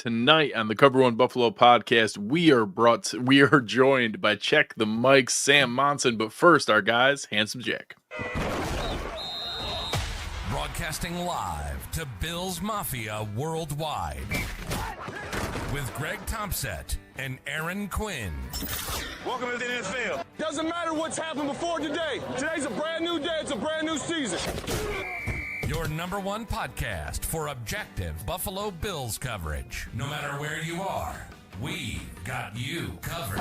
Tonight on the Cover One Buffalo podcast, we are joined by Check the Mic, Sam Monson. But first, our guys, Handsome Jack. Broadcasting live to Bills Mafia worldwide with Greg Tompsett and Aaron Quinn. Welcome to the NFL. Doesn't matter what's happened before today. Today's a brand new day. It's a brand new season. Your number one podcast for objective Buffalo Bills coverage. No matter where you are, we've got you covered.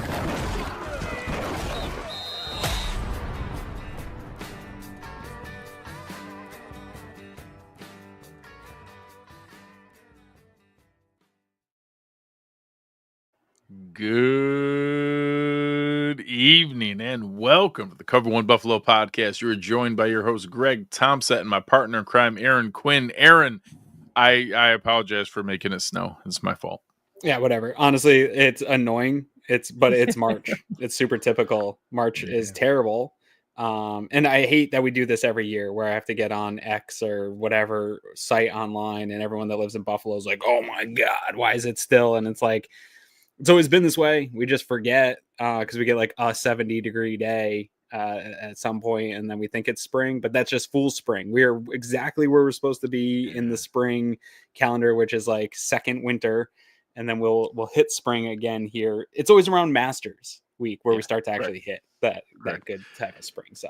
Good evening and welcome to the Cover One Buffalo podcast. You're joined by your host, Greg Tompsett, and my partner in crime, Aaron Quinn. Aaron, I apologize for making it snow. It's my fault. Yeah, whatever. Honestly, it's annoying. But it's March. It's super typical. March is terrible. And I hate that we do this every year where I have to get on X or whatever site online and everyone that lives in Buffalo is like, oh my God, why is it still? And it's like, it's always been this way. We just forget because we get like a 70-degree day at some point, and then we think it's spring, but that's just full spring. We are exactly where we're supposed to be in the spring calendar, which is like second winter, and then we'll hit spring again here. It's always around Masters week where we start to actually hit that good type of spring. So.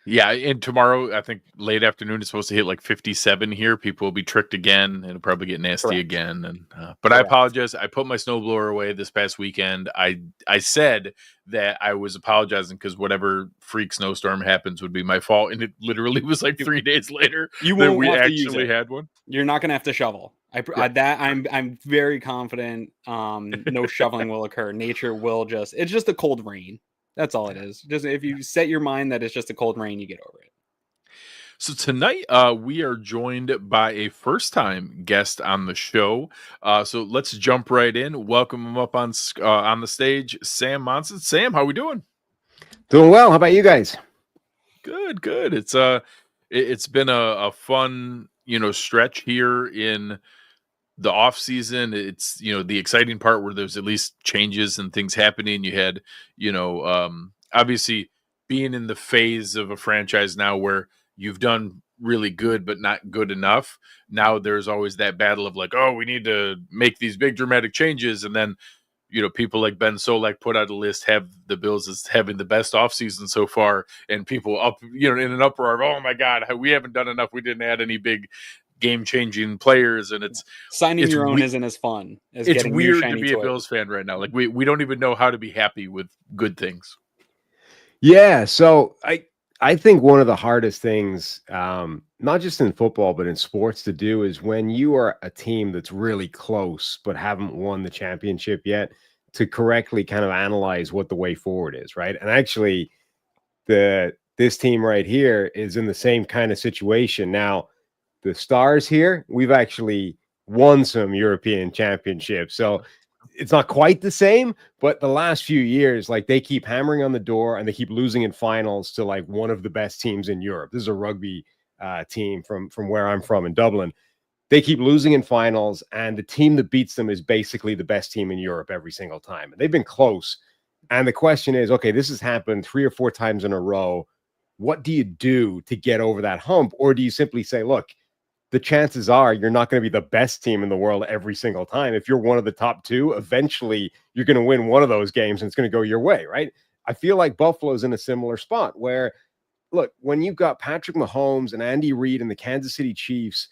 Yeah, and tomorrow, I think late afternoon, it's supposed to hit like 57 here. People will be tricked again, and it'll probably get nasty again. And but I apologize. I put my snowblower away this past weekend. I said that I was apologizing because whatever freak snowstorm happens would be my fault, and it literally was like 3 days later that we actually had one. You're not going to have to shovel. I'm very confident. No shoveling will occur. Nature will it's just a cold rain. That's all it is. Just if you set your mind that it's just a cold rain, you get over it. So tonight we are joined by a first-time guest on the show. So let's jump right in. Welcome him up on the stage, Sam Monson. Sam, how we doing? Doing well. How about you guys? Good. It's been a fun stretch here in the off season. It's the exciting part where there's at least changes and things happening. You had obviously being in the phase of a franchise now where you've done really good but not good enough. Now there's always that battle of like, oh, we need to make these big dramatic changes, and then people like Ben Solak put out a list, have the Bills as having the best offseason so far, and people up in an uproar of, oh my God, we haven't done enough, we didn't add any big game-changing players, and it's your own isn't as fun as it's getting weird to be a Bills fan right now. Like we don't even know how to be happy with good things. Yeah, so I think one of the hardest things, not just in football but in sports, to do is when you are a team that's really close but haven't won the championship yet, to correctly kind of analyze what the way forward is, right? And actually, this team right here is in the same kind of situation now. The Stars here, we've actually won some European championships. So it's not quite the same, but the last few years, like, they keep hammering on the door and they keep losing in finals to like one of the best teams in Europe. This is a rugby team from where I'm from in Dublin. They keep losing in finals, and the team that beats them is basically the best team in Europe every single time. And they've been close. And the question is, okay, this has happened 3 or 4 times in a row. What do you do to get over that hump? Or do you simply say, look, the chances are you're not going to be the best team in the world every single time. If you're one of the top 2, eventually you're going to win one of those games and it's going to go your way, right? I feel like Buffalo's in a similar spot where, look, when you've got Patrick Mahomes and Andy Reid and the Kansas City Chiefs,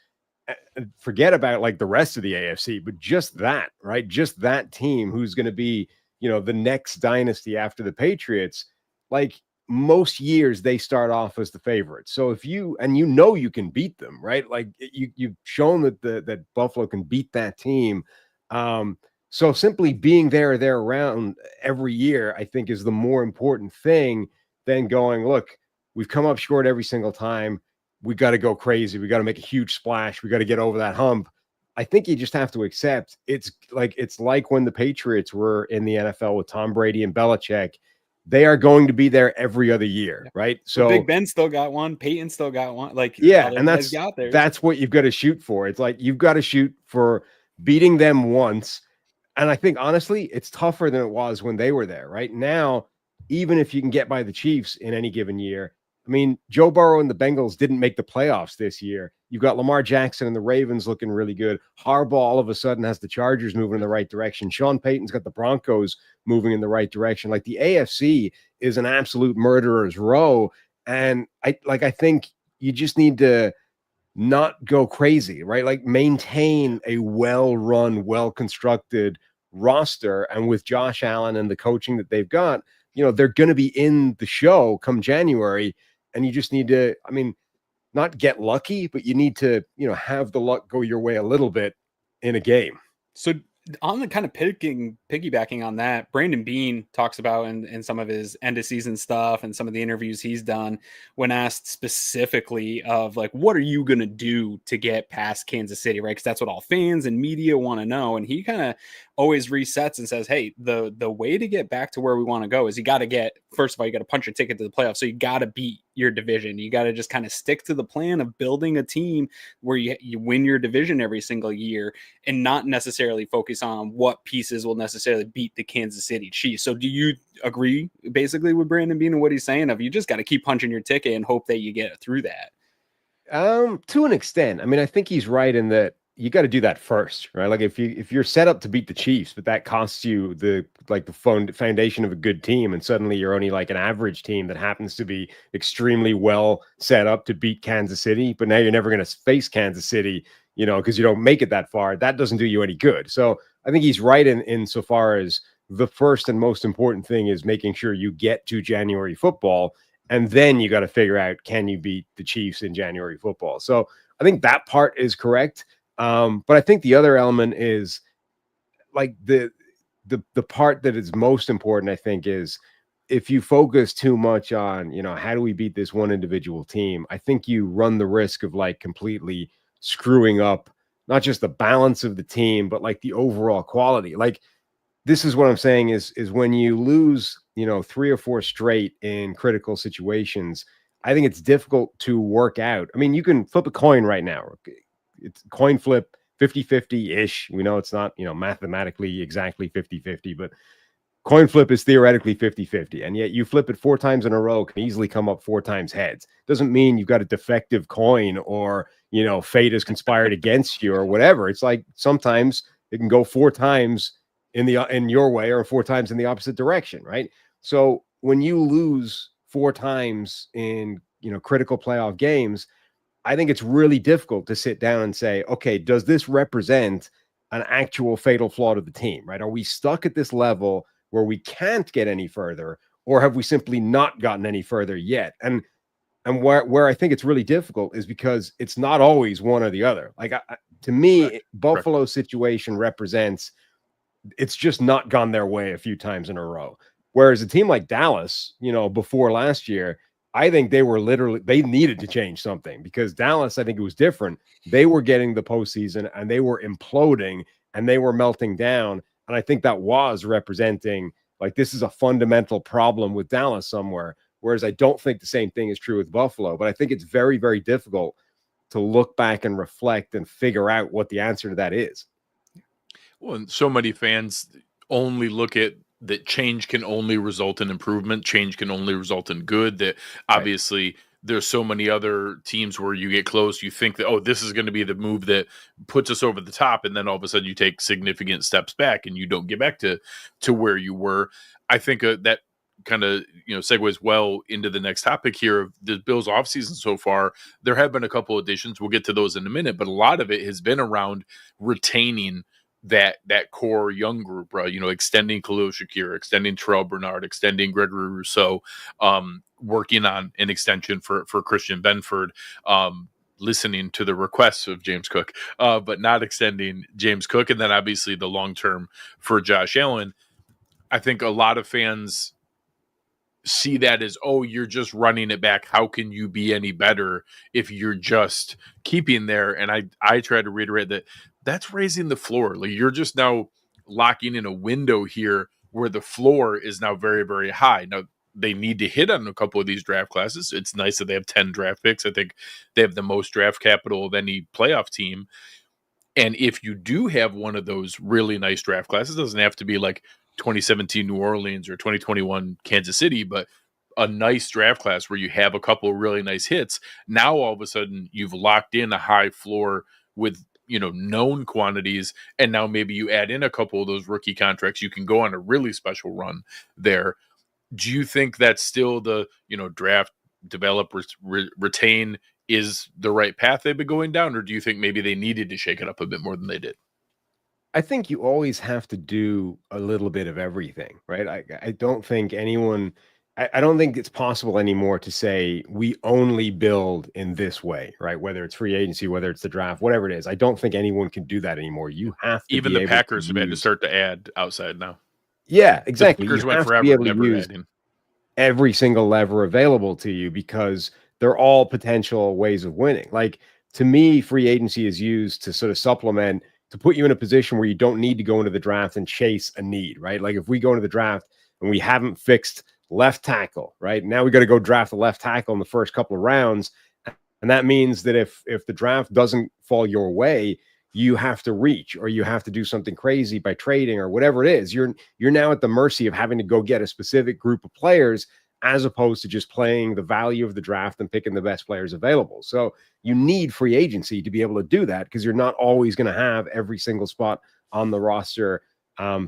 forget about like the rest of the AFC, but just that, right? Just that team who's going to be, the next dynasty after the Patriots, like, most years they start off as the favorites. So if you can beat them, right? Like you've shown that Buffalo can beat that team. So simply being there around every year, I think, is the more important thing than going, look, we've come up short every single time. We got to go crazy. We got to make a huge splash. We got to get over that hump. I think you just have to accept it's like when the Patriots were in the NFL with Tom Brady and Belichick. They are going to be there every other year, right? So Big Ben still got one, Peyton still got one. Like, and that's what you've got to shoot for. It's like you've got to shoot for beating them once. And I think, honestly, it's tougher than it was when they were there. Right now, even if you can get by the Chiefs in any given year, I mean, Joe Burrow and the Bengals didn't make the playoffs this year. You've got Lamar Jackson and the Ravens looking really good. Harbaugh all of a sudden has the Chargers moving in the right direction. Sean Payton's got the Broncos moving in the right direction. Like, the AFC is an absolute murderer's row. And I think you just need to not go crazy, right? Like, maintain a well-run, well-constructed roster. And with Josh Allen and the coaching that they've got, they're going to be in the show come January. And you just need to, I mean, not get lucky, but you need to, have the luck go your way a little bit in a game. So on the kind of piggybacking on that, Brandon Beane talks about in some of his end of season stuff and some of the interviews he's done, when asked specifically of like, what are you going to do to get past Kansas City, right? Because that's what all fans and media want to know. And he kind of always resets and says, hey, the way to get back to where we want to go is you got to get, first of all, you got to punch your ticket to the playoffs. So you got to beat your division. You got to just kind of stick to the plan of building a team where you win your division every single year and not necessarily focus on what pieces will necessarily beat the Kansas City Chiefs. So do you agree basically with Brandon Beane and what he's saying of you just got to keep punching your ticket and hope that you get through that? To an extent. I mean, I think he's right in that you got to do that first, right? Like, if you're set up to beat the Chiefs, but that costs you the foundation of a good team, and suddenly you're only like an average team that happens to be extremely well set up to beat Kansas City, but now you're never going to face Kansas City, because you don't make it that far. That doesn't do you any good. So I think he's right in so far as the first and most important thing is making sure you get to January football, and then you got to figure out, can you beat the Chiefs in January football? So I think that part is correct. But I think the other element is like the part that is most important, I think, is if you focus too much on, how do we beat this one individual team? I think you run the risk of like completely screwing up, not just the balance of the team, but like the overall quality. Like, this is what I'm saying is when you lose, 3 or 4 straight in critical situations, I think it's difficult to work out. I mean, you can flip a coin right now. It's coin flip 50-50-ish. We know it's not, mathematically exactly 50-50, but coin flip is theoretically 50-50. And yet you flip it 4 times in a row, can easily come up 4 times heads. Doesn't mean you've got a defective coin or, fate has conspired against you or whatever. It's like sometimes it can go 4 times in your way or 4 times in the opposite direction, right? So when you lose 4 times in, critical playoff games, I think it's really difficult to sit down and say, okay, does this represent an actual fatal flaw to the team, right? Are we stuck at this level where we can't get any further, or have we simply not gotten any further yet? And where I think it's really difficult is because it's not always one or the other. Like, to me, Correct. Buffalo's situation represents it's just not gone their way a few times in a row. Whereas a team like Dallas, before last year, I think they needed to change something, because Dallas, I think it was different. They were getting the postseason and they were imploding and they were melting down. And I think that was representing like, this is a fundamental problem with Dallas somewhere. Whereas I don't think the same thing is true with Buffalo, but I think it's very, very difficult to look back and reflect and figure out what the answer to that is. Well, and so many fans only look at that change can only result in improvement. Change can only result in good. That obviously there's so many other teams where you get close, you think that, oh, this is going to be the move that puts us over the top. And then all of a sudden you take significant steps back and you don't get back to where you were. I think that kind of, segues well into the next topic here of the Bills offseason so far. There have been a couple additions. We'll get to those in a minute, but a lot of it has been around retaining that core young group, right? Extending Khalil Shakir, extending Terrell Bernard, extending Gregory Rousseau, working on an extension for Christian Benford, listening to the requests of James Cook, but not extending James Cook. And then obviously the long-term for Josh Allen. I think a lot of fans see that as, oh, you're just running it back. How can you be any better if you're just keeping there? And I try to reiterate that that's raising the floor. Like, you're just now locking in a window here where the floor is now very, very high. Now, they need to hit on a couple of these draft classes. It's nice that they have 10 draft picks. I think they have the most draft capital of any playoff team. And if you do have one of those really nice draft classes, it doesn't have to be like 2017 New Orleans or 2021 Kansas City, but a nice draft class where you have a couple of really nice hits. Now all of a sudden you've locked in a high floor with, you know, known quantities, and now maybe you add in a couple of those rookie contracts. You can go on a really special run there. Do you think that's still the, you know, draft, develop, retain is the right path they've been going down, or do you think maybe they needed to shake it up a bit more than they did? I think you always have to do a little bit of everything, right? I don't think anyone, I don't think it's possible anymore to say we only build in this way, right? Whether it's free agency, whether it's the draft, whatever it is. I don't think anyone can do that anymore. You have to Even be the able Packers to have had to use, start to add outside now. yeah, The exactly. You Packers went have to be forever able to never use adding. every single lever available to you because they're all potential ways of winning. Like, to me, free agency is used to sort of supplement, to put you in a position where you don't need to go into the draft and chase a need, right? Like, if we go into the draft and we haven't fixed left tackle, right? Now we got to go draft a left tackle in the first couple of rounds. And that means that if the draft doesn't fall your way, you have to reach, or you have to do something crazy by trading or whatever it is. You're now at the mercy of having to go get a specific group of players, as opposed to just playing the value of the draft and picking the best players available. So you need free agency to be able to do that, because you're not always going to have every single spot on the roster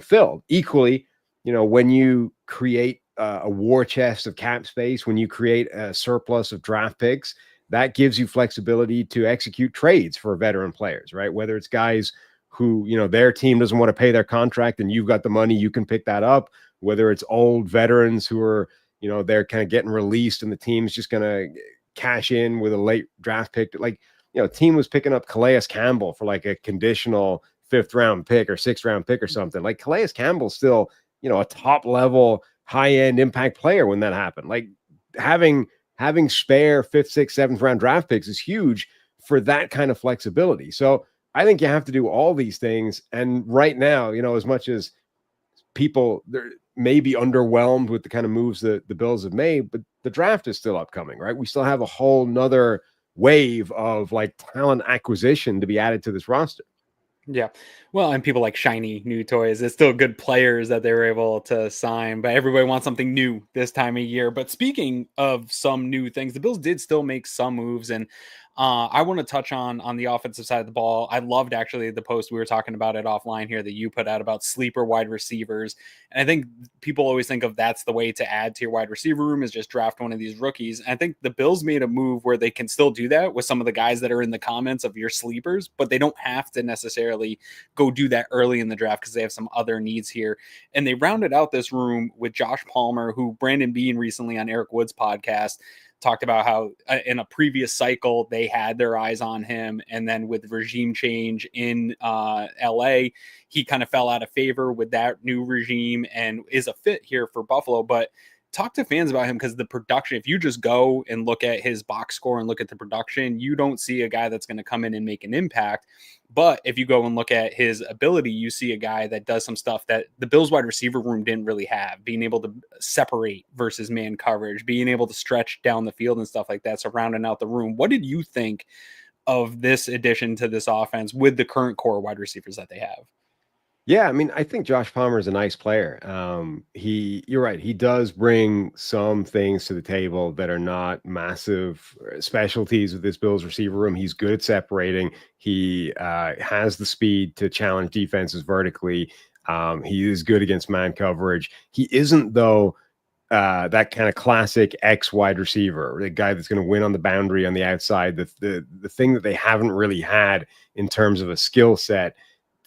filled. Equally, you know, when you create a war chest of cap space, when you create a surplus of draft picks, that gives you flexibility to execute trades for veteran players, right? Whether it's guys who, you know, their team doesn't want to pay their contract and you've got the money, you can pick that up. Whether it's old veterans who are, you know, they're kind of getting released and the team's just going to cash in with a late draft pick. Like, you know, team was picking up Calais Campbell for like a conditional 5th round pick or 6th round pick or something. Like, Calais Campbell's still, you know, a top level, high end impact player when that happened. Like, having spare 5th, 6th, 7th round draft picks is huge for that kind of flexibility. So I think you have to do all these things. And right now, you know, as much as people may be underwhelmed with the kind of moves that the Bills have made, but the draft is still upcoming, right? We still have a whole nother wave of like talent acquisition to be added to this roster. Yeah. Well, and people like shiny new toys. It's still good players that they were able to sign, but everybody wants something new this time of year. But speaking of some new things, the Bills did still make some moves. And I want to touch on the offensive side of the ball. I loved actually the post we were talking about it offline here that you put out about sleeper wide receivers. And I think people always think of that's the way to add to your wide receiver room, is just draft one of these rookies. And I think the Bills made a move where they can still do that with some of the guys that are in the comments of your sleepers, but they don't have to necessarily go do that early in the draft because they have some other needs here. And they rounded out this room with Josh Palmer, who Brandon Bean recently on Eric Wood's podcast talked about how in a previous cycle they had their eyes on him, and then with regime change in LA, he kind of fell out of favor with that new regime and is a fit here for Buffalo. But talk to fans about him, because the production, if you just go and look at his box score and look at the production, you don't see a guy that's going to come in and make an impact. But if you go and look at his ability, you see a guy that does some stuff that the Bills wide receiver room didn't really have, being able to separate versus man coverage, being able to stretch down the field and stuff like that, so rounding out the room. What did you think of this addition to this offense with the current core wide receivers that they have? Yeah, I mean, I think Josh Palmer is a nice player. You're right. He does bring some things to the table that are not massive specialties with this Bills receiver room. He's good at separating. He has the speed to challenge defenses vertically. He is good against man coverage. He isn't, though, that kind of classic X wide receiver, the guy that's going to win on the boundary on the outside. The thing that they haven't really had in terms of a skill set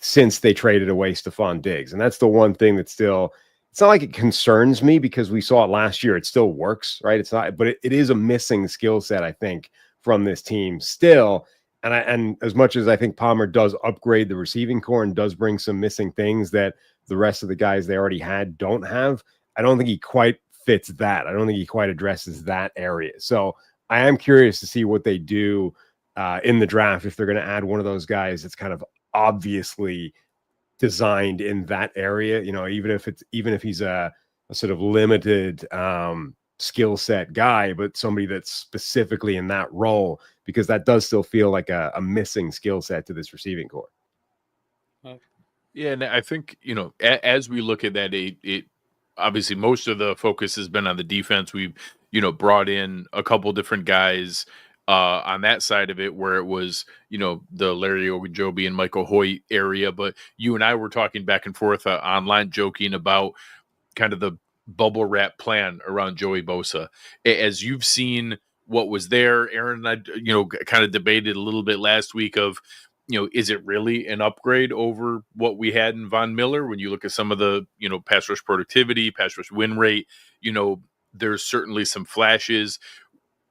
since they traded away Stephon Diggs. And that's the one thing that still, it's not like it concerns me, because we saw it last year. It still works, right? It's not, but it is a missing skill set, I think, from this team still. And as much as I think Palmer does upgrade the receiving core and does bring some missing things that the rest of the guys they already had don't have, I don't think he quite fits that. I don't think he quite addresses that area. So I am curious to see what they do in the draft, if they're going to add one of those guys that's kind of obviously designed in that area, you know, even if he's a sort of limited skill set guy, but somebody that's specifically in that role, because that does still feel like a missing skill set to this receiving core. Yeah, and I think, as we look at that, it obviously most of the focus has been on the defense. We've, brought in a couple different guys on that side of it, where it was, the Larry Ogunjobi and Michael Hoyt area. But you and I were talking back and forth online, joking about kind of the bubble wrap plan around Joey Bosa. As you've seen what was there, Aaron and I, kind of debated a little bit last week of, is it really an upgrade over what we had in Von Miller? When you look at some of the, pass rush productivity, pass rush win rate, there's certainly some flashes.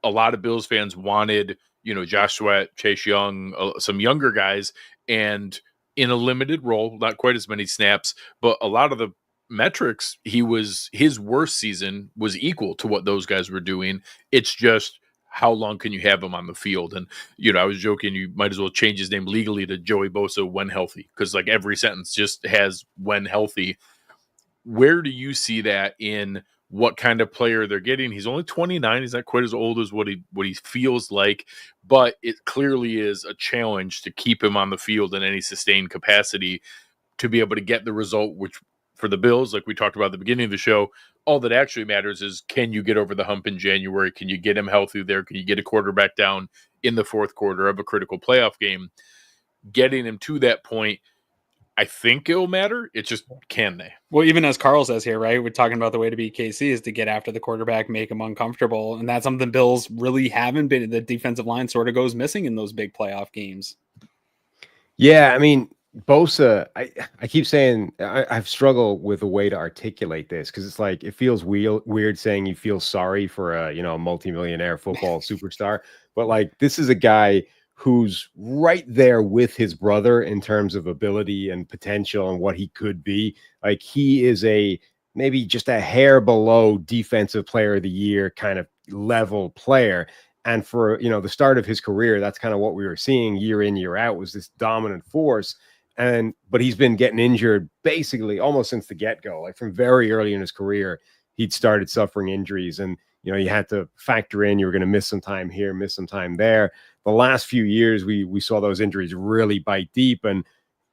A lot of Bills fans wanted, Josh Sweat, Chase Young, some younger guys, and in a limited role, not quite as many snaps, but a lot of the metrics, his worst season was equal to what those guys were doing. It's just, how long can you have him on the field? And, I was joking, you might as well change his name legally to Joey Bosa when healthy, because like every sentence just has when healthy. Where do you see that in what kind of player they're getting? He's only 29. He's not quite as old as what he feels like, but it clearly is a challenge to keep him on the field in any sustained capacity to be able to get the result, which for the Bills, like we talked about at the beginning of the show, all that actually matters is, can you get over the hump in January? Can you get him healthy there? Can you get a quarterback down in the fourth quarter of a critical playoff game? Getting him to that point, I think it'll matter. It's just, can they? Well, even as Carl says here, right? We're talking about the way to beat KC is to get after the quarterback, make him uncomfortable. And that's something Bills really haven't been. The defensive line sort of goes missing in those big playoff games. Yeah, I mean, Bosa, I keep saying I've struggled with a way to articulate this, because it's like, it feels weird saying you feel sorry for a multimillionaire football superstar, but like, this is a guy who's right there with his brother in terms of ability and potential and what he could be. Like, he is maybe just a hair below defensive player of the year kind of level player. And for, the start of his career, that's kind of what we were seeing year in, year out, was this dominant force. But he's been getting injured basically almost since the get-go. Like, from very early in his career, he'd started suffering injuries, and you had to factor in you were going to miss some time here, miss some time there. The last few years, we saw those injuries really bite deep, and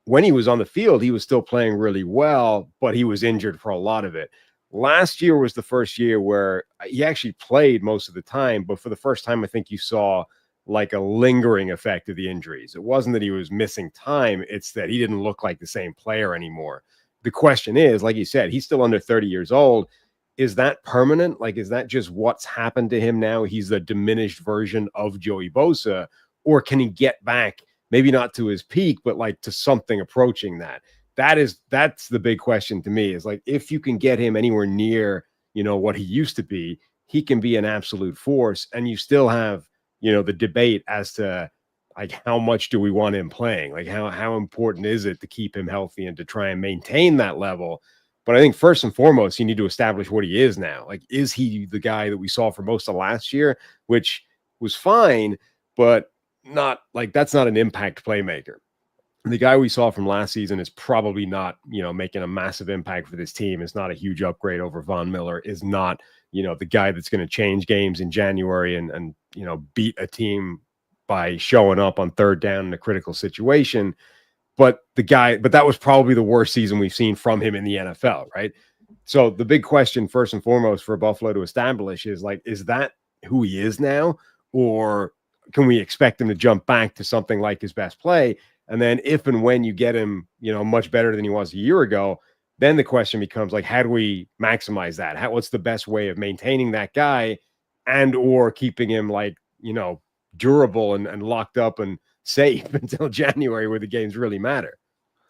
when he was on the field, he was still playing really well, but he was injured for a lot of it. Last year was the first year where he actually played most of the time, but for the first time, I think you saw like a lingering effect of the injuries. It wasn't that he was missing time, it's that he didn't look like the same player anymore. The question is, like you said, he's still under 30 years old. Is that permanent? Like, is that just what's happened to him now? He's the diminished version of Joey Bosa, or can he get back, maybe not to his peak, but like to something approaching that? That's the big question to me, is like, if you can get him anywhere near, what he used to be, he can be an absolute force. And you still have, the debate as to like, how much do we want him playing? Like, how important is it to keep him healthy and to try and maintain that level? But I think first and foremost, you need to establish what he is now. Like, is he the guy that we saw for most of last year, which was fine, but not like, that's not an impact playmaker. The guy we saw from last season is probably not, making a massive impact for this team. It's not a huge upgrade over Von Miller, is not, the guy that's going to change games in January and beat a team by showing up on third down in a critical situation. But that was probably the worst season we've seen from him in the NFL, right? So the big question, first and foremost, for Buffalo to establish is like, is that who he is now? Or can we expect him to jump back to something like his best play? And then if and when you get him, much better than he was a year ago, then the question becomes like, how do we maximize that? What's the best way of maintaining that guy and or keeping him like, durable and locked up and safe until January, where the games really matter?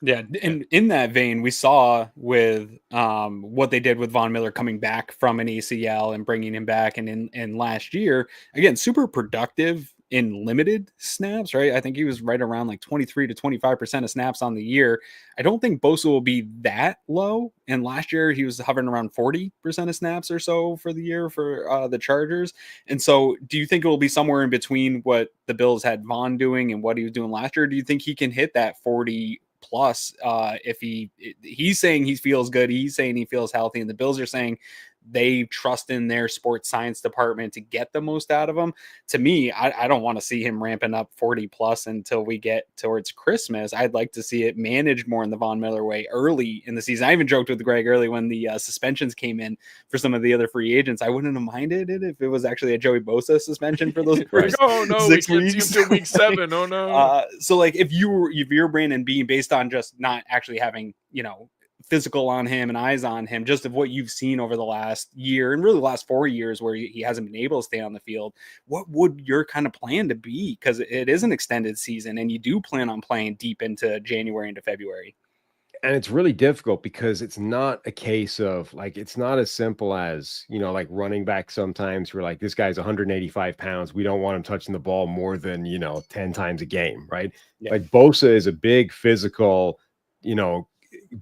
Yeah, and in that vein, we saw with what they did with Von Miller coming back from an ACL and bringing him back, and in last year, again, super productive in limited snaps, right? I think he was right around like 23 to 25% of snaps on the year. I don't think Bosa will be that low. And last year he was hovering around 40% of snaps or so for the year for the Chargers. And so do you think it will be somewhere in between what the Bills had Von doing and what he was doing last year? Do you think he can hit that 40 plus if he's saying he feels good, he's saying he feels healthy, and the Bills are saying they trust in their sports science department to get the most out of him. To me, I don't want to see him ramping up 40 plus until we get towards Christmas. I'd like to see it managed more in the Von Miller way early in the season. I even joked with Greg early when the suspensions came in for some of the other free agents. I wouldn't have minded it if it was actually a Joey Bosa suspension for those first oh no, 6 we can't weeks. see him till week 7. Oh no. So like if you're Brandon Beane, based on just not actually having, physical on him and eyes on him, just of what you've seen over the last year and really the last 4 years where he hasn't been able to stay on the field, what would your kind of plan to be? Because it is an extended season and you do plan on playing deep into January into February. And it's really difficult because it's not a case of like, it's not as simple as, like running back. Sometimes we're like, this guy's 185 pounds. We don't want him touching the ball more than, 10 times a game. Right. Yeah. Like Bosa is a big physical,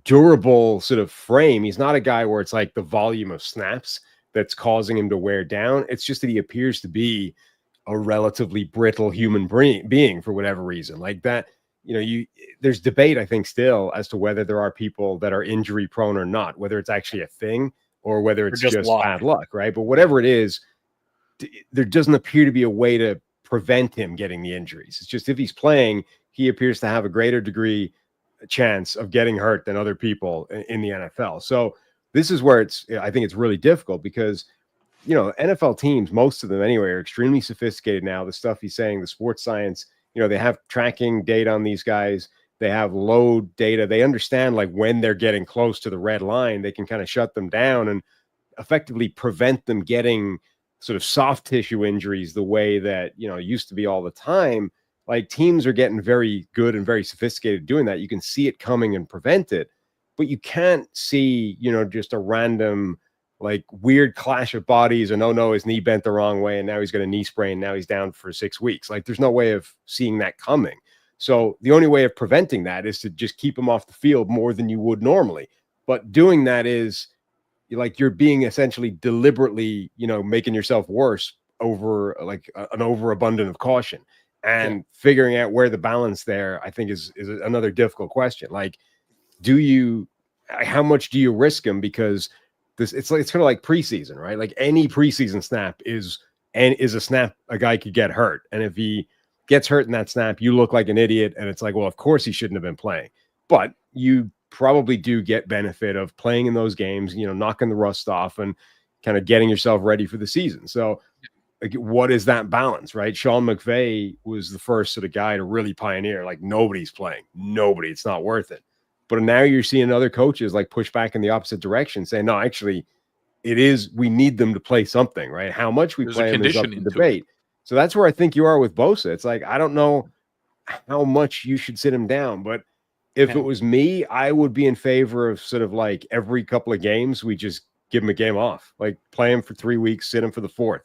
durable sort of frame. He's not a guy where it's like the volume of snaps that's causing him to wear down. It's just that he appears to be a relatively brittle human being for whatever reason like that. There's debate, I think, still as to whether there are people that are injury prone or not, whether it's actually a thing or whether it's just bad luck, right? But whatever it is, there doesn't appear to be a way to prevent him getting the injuries. It's just if he's playing, he appears to have a greater degree chance of getting hurt than other people in the NFL. So this is where I think it's really difficult because, NFL teams, most of them anyway, are extremely sophisticated now. The stuff he's saying, the sports science, they have tracking data on these guys. They have load data. They understand like when they're getting close to the red line, they can kind of shut them down and effectively prevent them getting sort of soft tissue injuries the way that, used to be all the time. Like teams are getting very good and very sophisticated at doing that. You can see it coming and prevent it, but you can't see, just a random like weird clash of bodies and no, his knee bent the wrong way and now he's got a knee sprain. Now he's down for 6 weeks. Like there's no way of seeing that coming. So the only way of preventing that is to just keep him off the field more than you would normally. But doing that is like you're being essentially deliberately, making yourself worse over like an overabundance of caution. And figuring out where the balance there, I think, is another difficult question. Like, how much do you risk him? Because it's kind of like preseason, right? Like any preseason snap is a snap a guy could get hurt. And if he gets hurt in that snap, you look like an idiot. And it's like, well, of course he shouldn't have been playing. But you probably do get benefit of playing in those games, knocking the rust off and kind of getting yourself ready for the season. So like, what is that balance, right? Sean McVay was the first sort of guy to really pioneer, like nobody's playing. Nobody. It's not worth it. But now you're seeing other coaches like push back in the opposite direction saying, no, actually it is, we need them to play something, right? How much we play them is up to debate. So that's where I think you are with Bosa. It's like, I don't know how much you should sit him down, but if it was me, I would be in favor of sort of like every couple of games, we just give him a game off, like play him for 3 weeks, sit him for the 4th.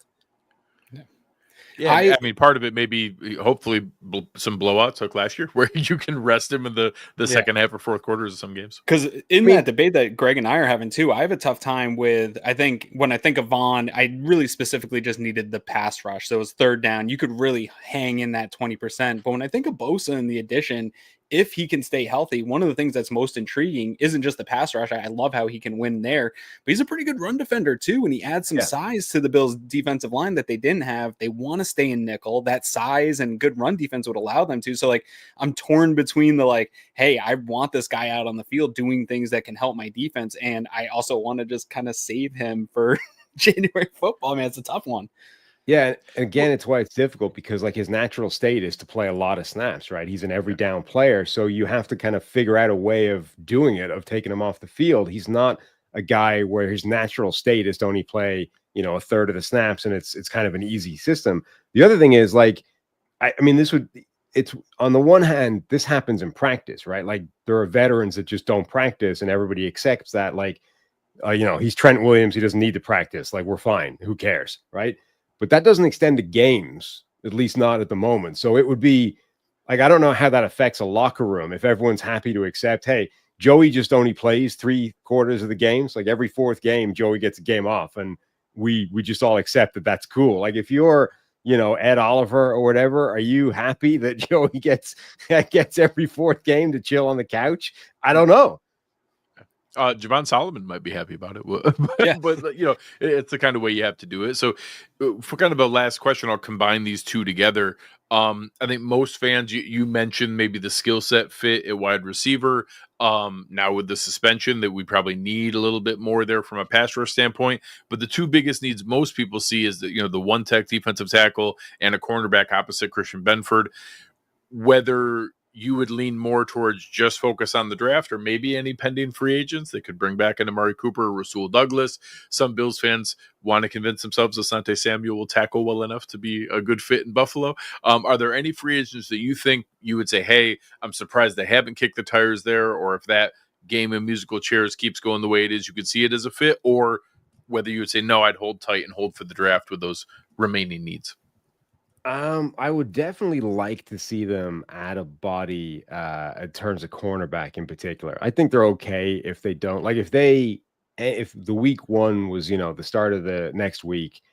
Yeah, I mean, part of it may be hopefully some blowouts like last year where you can rest him in the second half or fourth quarters of some games. Because that debate that Greg and I are having too, I have a tough time with, I think when I think of Vaughn, I really specifically just needed the pass rush. So it was third down. You could really hang in that 20%. But when I think of Bosa and the addition, if he can stay healthy, one of the things that's most intriguing isn't just the pass rush. I love how he can win there, but he's a pretty good run defender too. And he adds some size to the Bills defensive line that they didn't have. They want to stay in nickel. That size and good run defense would allow them to. So like, I'm torn between the like, hey, I want this guy out on the field doing things that can help my defense. And I also want to just kind of save him for January football. Man, it's a tough one. Yeah, and again, it's why it's difficult because like his natural state is to play a lot of snaps, right? He's an every down player, so you have to kind of figure out a way of doing it, of taking him off the field. He's not a guy where his natural state is to only play, a third of the snaps, and it's kind of an easy system. The other thing is like, I mean, it's on the one hand, this happens in practice, right? Like there are veterans that just don't practice, and everybody accepts that. Like, he's Trent Williams, he doesn't need to practice. Like we're fine, who cares, right? But that doesn't extend to games, at least not at the moment. So it would be like, I don't know how that affects a locker room if everyone's happy to accept, hey, Joey just only plays 3/4 of the games. Like every fourth game, Joey gets a game off. And we just all accept that that's cool. Like if you're, Ed Oliver or whatever, are you happy that Joey gets every fourth game to chill on the couch? I don't know. Javon Solomon might be happy about it, but, Yeah. but it's the kind of way you have to do it. So, for kind of a last question, I'll combine these two together. I think most fans, you mentioned maybe the skill set fit at wide receiver. Now with the suspension, that we probably need a little bit more there from a pass rush standpoint. But the two biggest needs most people see is that the one tech defensive tackle and a cornerback opposite Christian Benford. Whether you would lean more towards just focus on the draft or maybe any pending free agents that could bring back an Amari Cooper or Rasul Douglas. Some Bills fans want to convince themselves Asante Samuel will tackle well enough to be a good fit in Buffalo. Are there any free agents that you think you would say, hey, I'm surprised they haven't kicked the tires there, or if that game of musical chairs keeps going the way it is, you could see it as a fit, or whether you would say, no, I'd hold tight and hold for the draft with those remaining needs? I would definitely like to see them add a body in terms of cornerback in particular. I think they're okay if they don't. Like if the week one was, the start of the next week,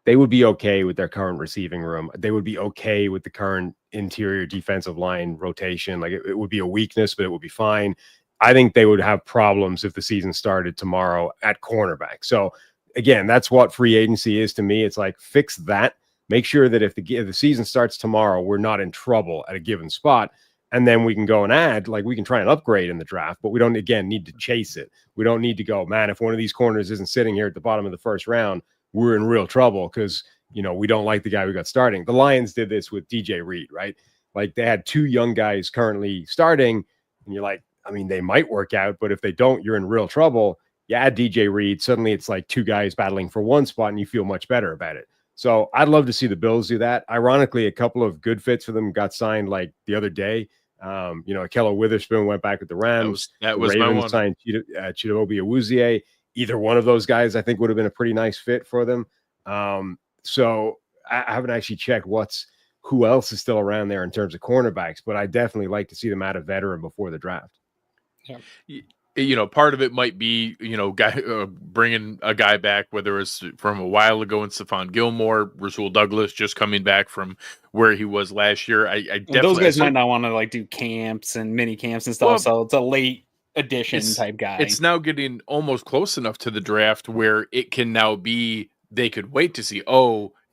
they would be okay with their current receiving room. They would be okay with the current interior defensive line rotation. Like it would be a weakness, but it would be fine. I think they would have problems if the season started tomorrow at cornerback. So again, that's what free agency is to me. It's like fix that. Make sure that if the season starts tomorrow, we're not in trouble at a given spot. And then we can go and add, like we can try and upgrade in the draft, but we don't, again, need to chase it. We don't need to go, man, if one of these corners isn't sitting here at the bottom of the first round, we're in real trouble because, we don't like the guy we got starting. The Lions did this with DJ Reed, right? Like they had two young guys currently starting, and you're like, I mean, they might work out, but if they don't, you're in real trouble. You add DJ Reed, suddenly it's like two guys battling for one spot, and you feel much better about it. So I'd love to see the Bills do that. Ironically, a couple of good fits for them got signed like the other day. Akello Witherspoon went back with the Rams. That was Ravens my one. signed Chidobe Awuzie. Either one of those guys, I think, would have been a pretty nice fit for them. So I haven't actually checked who else is still around there in terms of cornerbacks, but I definitely like to see them add a veteran before the draft. Yeah. Part of it might be, bringing a guy back, whether it's from a while ago in Stephon Gilmore, Rasul Douglas just coming back from where he was last year. I definitely, those guys might not want to like do camps and mini camps and stuff. Well, so it's a late addition type guy. It's now getting almost close enough to the draft where it can now be, they could wait to see,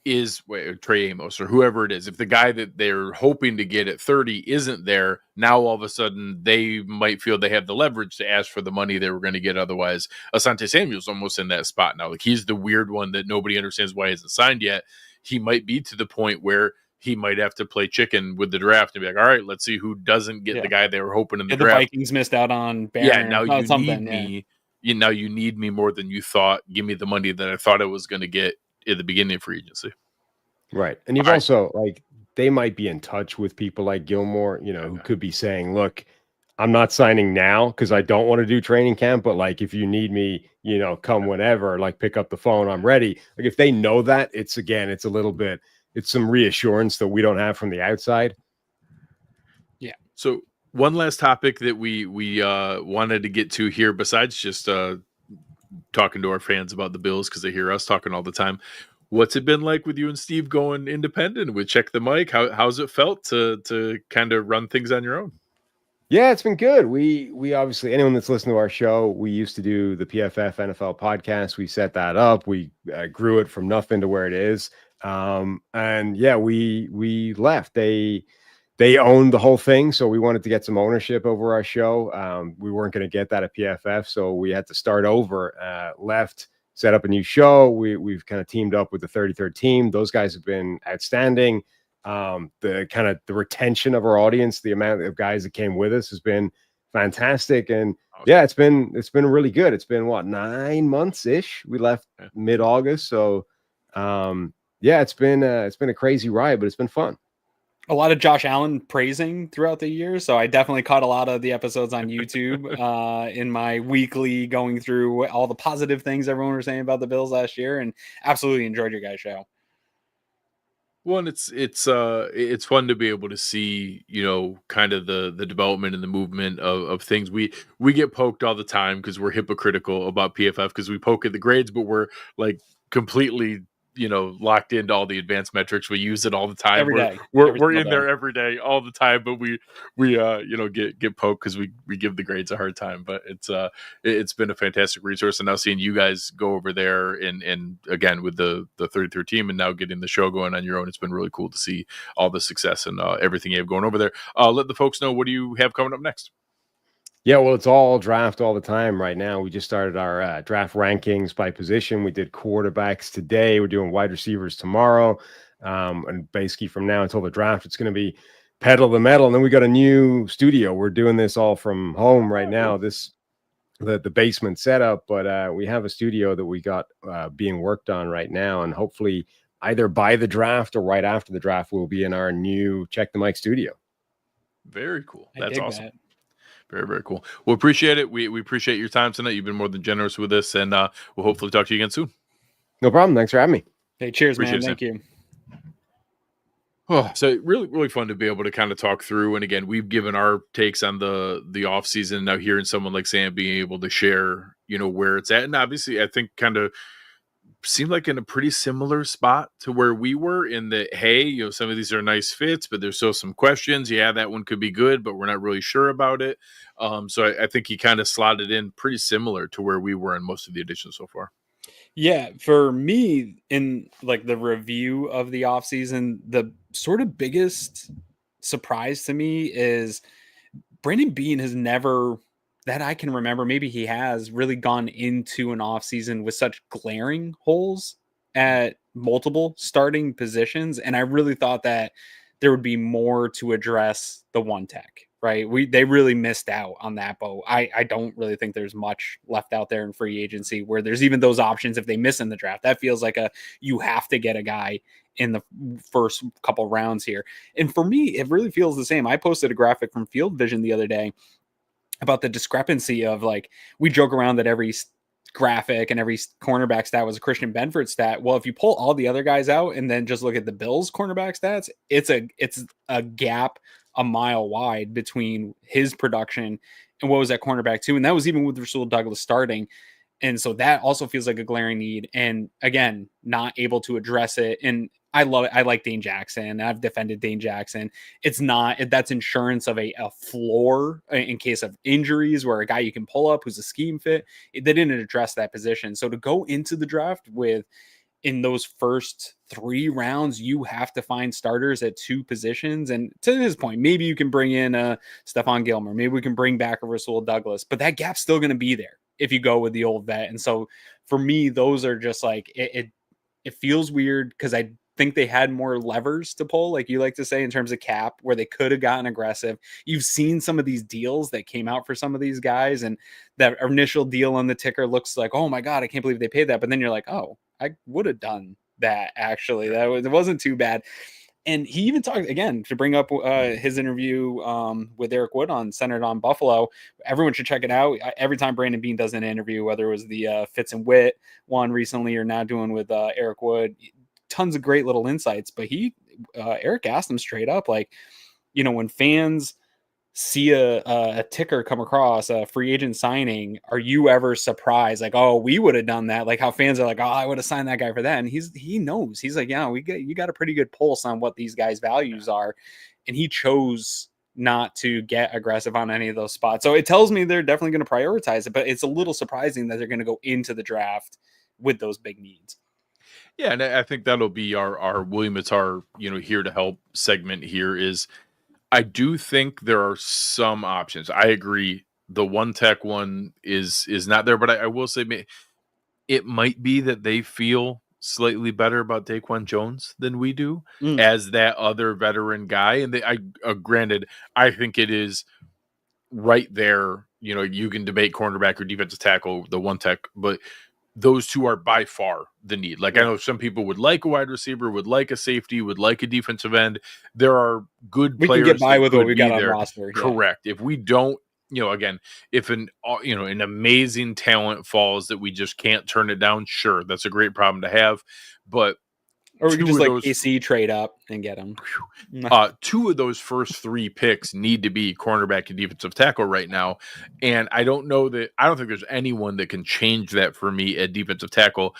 is Trey Amos or whoever it is. If the guy that they're hoping to get at 30 isn't there, now all of a sudden they might feel they have the leverage to ask for the money they were going to get otherwise. Asante Samuel's almost in that spot now. Like he's the weird one that nobody understands why he hasn't signed yet. He might be to the point where he might have to play chicken with the draft and be like, all right, let's see who doesn't get the guy they were hoping in the draft. The Vikings missed out on Barron. Now you need me. Now you need me more than you thought. Give me the money that I thought I was going to get at the beginning of free agency. Right. And you've also they might be in touch with people like Gilmore, who could be saying, look, I'm not signing now because I don't want to do training camp, but like, if you need me, come whenever, like pick up the phone, I'm ready. Like if they know that, it's a little bit, it's some reassurance that we don't have from the outside. Yeah. So one last topic that we wanted to get to here, besides just talking to our fans about the Bills, because they hear us talking all the time. What's it been like with you and Steve going independent with Check the Mic? How's it felt to kind of run things on your own? Yeah, it's been good. We obviously, anyone that's listened to our show, we used to do the PFF NFL podcast. We set that up. We grew it from nothing to where it is. And yeah, we left. They owned the whole thing, so we wanted to get some ownership over our show. We weren't going to get that at PFF, so we had to start over. Left. Set up a new show. We've kind of teamed up with the 33rd team. Those guys have been outstanding. The retention of our audience, the amount of guys that came with us has been fantastic. And yeah, it's been really good. It's been 9 months ish. We left mid-August. So it's been a crazy ride, but it's been fun. A lot of Josh Allen praising throughout the year. So I definitely caught a lot of the episodes on YouTube in my weekly going through all the positive things everyone was saying about the Bills last year, and absolutely enjoyed your guys' show. Well, and it's fun to be able to see, kind of the development and the movement of things. We get poked all the time because we're hypocritical about PFF because we poke at the grades, but we're like completely locked into all the advanced metrics. We use it all the time. Every day. We're Every single in there day. every day, all the time. But we get poked because we give the grades a hard time. But it's been a fantastic resource, and now seeing you guys go over there and again with the 33 team, and now getting the show going on your own, it's been really cool to see all the success and everything you have going over there. Let the folks know, what do you have coming up next? Yeah, well, it's all draft all the time right now. We just started our draft rankings by position. We did quarterbacks today. We're doing wide receivers tomorrow. And basically from now until the draft, it's going to be pedal the metal. And then we got a new studio. We're doing this all from home right now. The basement setup, but we have a studio that we got being worked on right now. And hopefully either by the draft or right after the draft, we'll be in our new Check the Mic studio. Very cool. That's awesome. That. Very, very cool. Well, appreciate it. We appreciate your time tonight. You've been more than generous with us, and we'll hopefully talk to you again soon. No problem. Thanks for having me. Hey, cheers, Appreciate man. it, Thank you. Oh, so really, really fun to be able to kind of talk through. And again, we've given our takes on the off season. Now hearing someone like Sam being able to share, where it's at. And obviously I think kind of seemed like in a pretty similar spot to where we were in that, hey, some of these are nice fits, but there's still some questions. Yeah, that one could be good, but we're not really sure about it. So I think he kind of slotted in pretty similar to where we were in most of the editions so far. Yeah, for me, in like the review of the offseason, the sort of biggest surprise to me is Brandon Beane has never, that I can remember, maybe he has really gone into an offseason with such glaring holes at multiple starting positions. And I really thought that there would be more to address the one tech, right? They really missed out on that boat. I don't really think there's much left out there in free agency where there's even those options if they miss in the draft. That feels like you have to get a guy in the first couple rounds here. And for me, it really feels the same. I posted a graphic from Field Vision the other day about the discrepancy of, like, we joke around that every graphic and every cornerback stat was a Christian Benford stat. Well, if you pull all the other guys out and then just look at the Bills cornerback stats, it's a gap a mile wide between his production and what was at cornerback too. And that was even with Rasul Douglas starting. And so that also feels like a glaring need. And again, not able to address it. And I love it. I like Dane Jackson. I've defended Dane Jackson. It's not, that's insurance of a floor in case of injuries, where a guy you can pull up who's a scheme fit. They didn't address that position. So to go into the draft with, in those first 3 rounds, you have to find starters at 2 positions. And to this point, maybe you can bring in Stephon Gilmore. Maybe we can bring back a Rasul Douglas, but that gap's still going to be there if you go with the old vet. And so for me, those are just like, it feels weird because I think they had more levers to pull, like you like to say, in terms of cap, where they could have gotten aggressive. You've seen some of these deals that came out for some of these guys, and that initial deal on the ticker looks like, oh my God, I can't believe they paid that. But then you're like, oh, I would have done that. Actually, it wasn't too bad. And he even talked, again, to bring up his interview with Eric Wood on Centered on Buffalo. Everyone should check it out. Every time Brandon Beane does an interview, whether it was the Fitz and Wit one recently or now doing with Eric Wood, tons of great little insights. But Eric asked him straight up, like, when fans see a ticker come across a free agent signing, are you ever surprised, like, oh, we would have done that? Like how fans are like, oh, I would have signed that guy for that. And he knows, he's like, yeah, you got a pretty good pulse on what these guys' values are. And he chose not to get aggressive on any of those spots. So it tells me they're definitely going to prioritize it, but it's a little surprising that they're going to go into the draft with those big needs. Yeah, and I think that'll be our William Mattar, here to help segment here is, I do think there are some options. I agree. The one tech one is not there, but I will say it might be that they feel slightly better about Daquan Jones than we do as that other veteran guy. And granted, I think it is right there. You can debate cornerback or defensive tackle, the one tech, but those two are by far the need. Like, I know some people would like a wide receiver, would like a safety, would like a defensive end. There are good players. We can get by with what we got on roster. Yeah. Correct. If we don't, again, if an amazing talent falls that we just can't turn it down, sure, that's a great problem to have. But or we could just AC trade up and get them. 2 of those first 3 picks need to be cornerback and defensive tackle right now. And I don't think there's anyone that can change that for me at defensive tackle.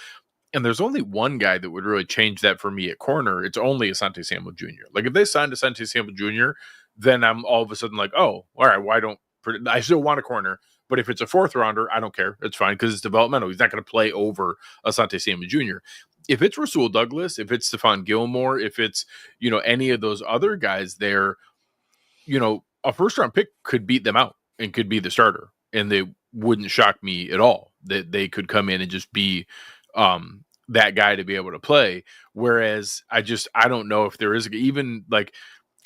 And there's only one guy that would really change that for me at corner. It's only Asante Samuel Jr. Like if they signed Asante Samuel Jr., then I'm all of a sudden like, oh, all right, why don't I still want a corner? But if it's a fourth rounder, I don't care. It's fine because it's developmental. He's not going to play over Asante Samuel Jr. If it's Rasul Douglas, if it's Stephon Gilmore, if it's, any of those other guys there, a first round pick could beat them out and could be the starter. And they wouldn't shock me at all that they could come in and just be that guy to be able to play. Whereas I don't know if there is even like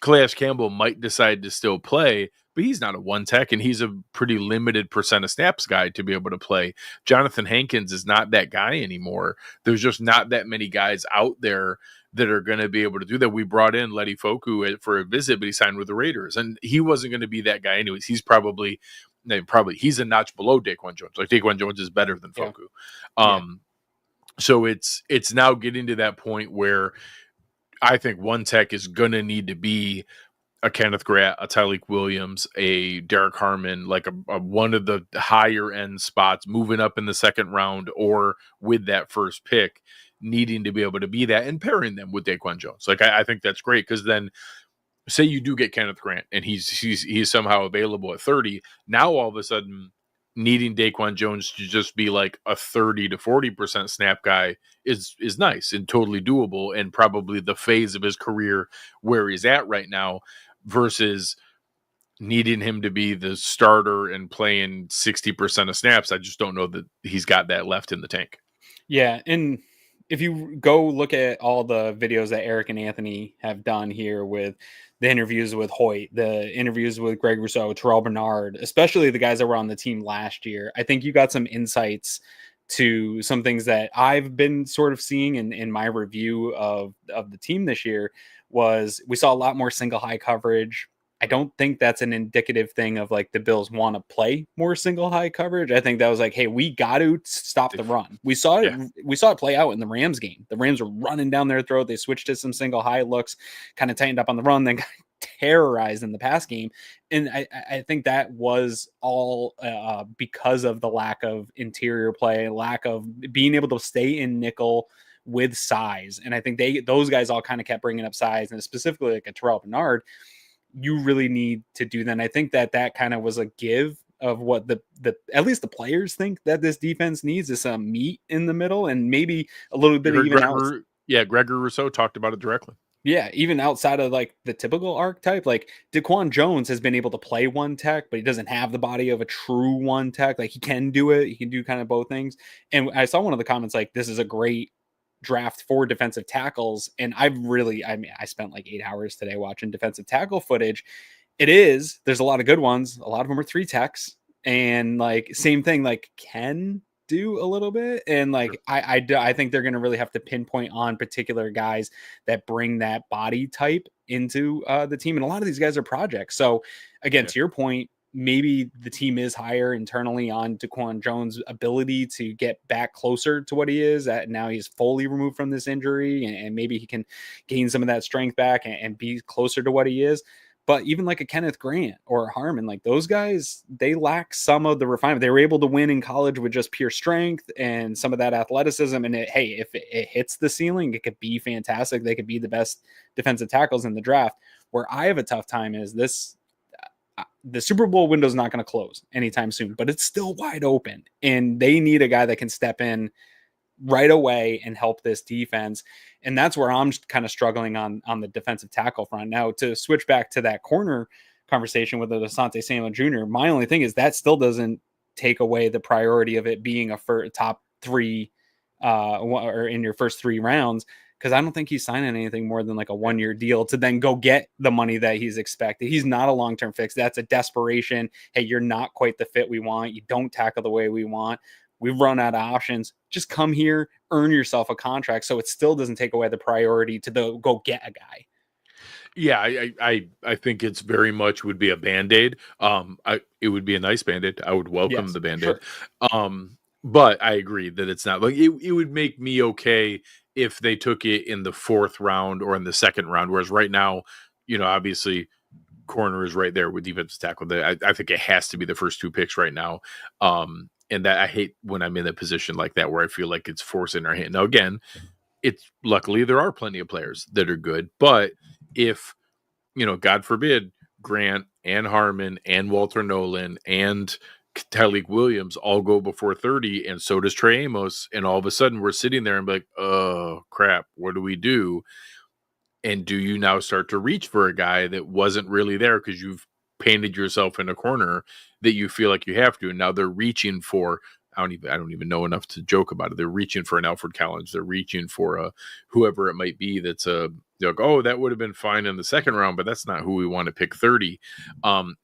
Calais Campbell might decide to still play, but he's not a one tech and he's a pretty limited percent of snaps guy to be able to play. Jonathan Hankins is not that guy anymore. There's just not that many guys out there that are going to be able to do that. We brought in Letty Foku for a visit, but he signed with the Raiders and he wasn't going to be that guy anyways. He's probably he's a notch below Daquan Jones. Like Daquan Jones is better than Foku. So it's now getting to that point where I think one tech is going to need to be a Kenneth Grant, a Tyleek Williams, a Derek Harmon, like a one of the higher end spots moving up in the second round or with that first pick needing to be able to be that and pairing them with Daquan Jones. Like I think that's great because then say you do get Kenneth Grant and he's somehow available at 30. Now all of a sudden needing Daquan Jones to just be like a 30 to 40% snap guy is nice and totally doable and probably the phase of his career where he's at right now versus needing him to be the starter and playing 60% of snaps. I just don't know that he's got that left in the tank. Yeah. And if you go look at all the videos that Eric and Anthony have done here with the interviews with Hoyt, the interviews with Greg Rousseau, Terrell Bernard, especially the guys that were on the team last year, I think you got some insights to some things that I've been sort of seeing in my review of the team this year. Was we saw a lot more single high coverage. I don't think that's an indicative thing of like the Bills want to play more single high coverage. I think that was like, hey, we got to stop the run. We saw it. Yeah. We saw it play out in the Rams game. The Rams were running down their throat. They switched to some single high looks, kind of tightened up on the run, then got terrorized in the pass game. And I think that was all because of the lack of interior play, lack of being able to stay in nickel with size. And I think those guys all kind of kept bringing up size, and specifically like a Terrell Bernard. You really need to do that. And I think that kind of was a give of what the at least the players think that this defense needs is some meat in the middle and maybe a little bit of even Gregory Rousseau talked about it directly. Yeah, even outside of like the typical archetype, like Daquan Jones has been able to play one tech, but he doesn't have the body of a true one tech. Like he can do it. He can do kind of both things. And I saw one of the comments like, this is a great draft for defensive tackles. And I spent like 8 hours today watching defensive tackle footage. There's a lot of good ones. A lot of them are 3 techs, and like same thing, like can do a little bit. And like, I think they're going to really have to pinpoint on particular guys that bring that body type into the team. And a lot of these guys are projects. So again, to your point, maybe the team is higher internally on Daquan Jones' ability to get back closer to what he is at. Now he's fully removed from this injury, and maybe he can gain some of that strength back and be closer to what he is. But even like a Kenneth Grant or Harmon, like those guys, they lack some of the refinement. They were able to win in college with just pure strength and some of that athleticism. And if it hits the ceiling, it could be fantastic. They could be the best defensive tackles in the draft. Where I have a tough time is the Super Bowl window is not going to close anytime soon, but it's still wide open, and they need a guy that can step in right away and help this defense. And that's where I'm kind of struggling on the defensive tackle front. Now, to switch back to that corner conversation with Asante Samuel Jr., my only thing is that still doesn't take away the priority of it being a top 3 or in your first 3 rounds. Because I don't think he's signing anything more than like a 1-year deal to then go get the money that he's expected. He's not a long-term fix. That's a desperation. Hey, you're not quite the fit we want. You don't tackle the way we want. We've run out of options. Just come here, earn yourself a contract. So it still doesn't take away the priority to go get a guy. Yeah, I think it's very much would be a Band-Aid. It would be a nice Band-Aid. I would welcome the Band-Aid. Sure. But I agree that it's not like it would make me okay if they took it in the 4th round or in the 2nd round. Whereas right now, obviously corner is right there with defensive tackle. I think it has to be the first 2 picks right now. And that I hate when I'm in a position like that where I feel like it's forcing our hand. Now, again, it's luckily there are plenty of players that are good, but if, God forbid, Grant and Harmon and Walter Nolan and Tyleik Williams all go before 30, and so does Trey Amos, and all of a sudden we're sitting there and be like, oh crap, what do we do? And do you now start to reach for a guy that wasn't really there because you've painted yourself in a corner that you feel like you have to, and now they're reaching for, I don't even know enough to joke about it. They're reaching for an Alfred Collins. They're reaching for a whoever it might be. That's they're like, oh, that would have been fine in the second round, but that's not who we want to pick 30.